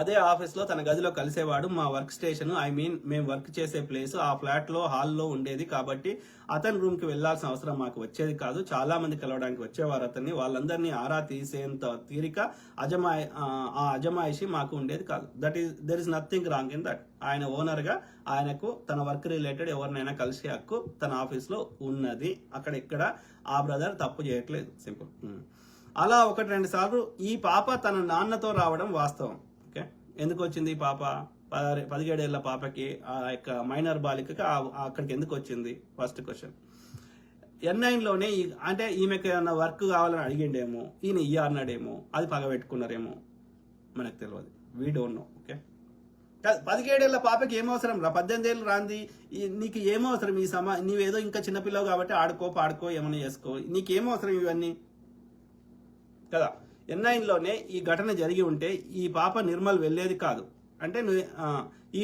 అదే ఆఫీస్లో తన గదిలో కలిసేవాడు. మా వర్క్ స్టేషన్ మేము వర్క్ చేసే ప్లేస్ ఆ ఫ్లాట్లో హాల్లో ఉండేది కాబట్టి అతని రూమ్కి వెళ్లాల్సిన అవసరం మాకు వచ్చేది కాదు. చాలా మంది కలవడానికి వచ్చేవారు అతన్ని. వాళ్ళందరినీ ఆరా తీసేంత తీరిక ఆ అజమాయిషి మాకు ఉండేది కాదు. There is nothing wrong in that. ఆయన ఓనర్గా ఆయనకు తన వర్క్ రిలేటెడ్ ఎవరినైనా కలిసే హక్కు తన ఆఫీస్లో ఉన్నది. అక్కడ ఇక్కడ ఆ బ్రదర్ తప్పు చేయట్లేదు. సింపుల్. అలా 1-2 సార్లు ఈ పాప తన నాన్నతో రావడం వాస్తవం. ఓకే, ఎందుకు వచ్చింది ఈ పాప? 17 ఏళ్ల పాపకి ఆ యొక్క మైనర్ బాలికకి అక్కడికి ఎందుకు వచ్చింది? First question. N9లోనే అంటే ఈమెకి ఏమన్నా వర్క్ కావాలని అడిగిండేమో, ఈయన అన్నాడేమో, అది పగబెట్టుకున్నారేమో, మనకు తెలియదు. We don't know. ఓకే, 17 ఏళ్ల పాపకి ఏమవసరం రా? 18 ఏళ్ళు రాంది నీకు ఏమవసరం? నీవేదో ఇంకా చిన్నపిల్లవు కాబట్టి ఆడుకో పాడుకో ఏమైనా చేసుకో, నీకేమవసరం ఇవన్నీ కదా. N9లోనే ఈ ఘటన జరిగి ఉంటే ఈ పాప నిర్మల్ వెళ్ళేది కాదు. అంటే ఈ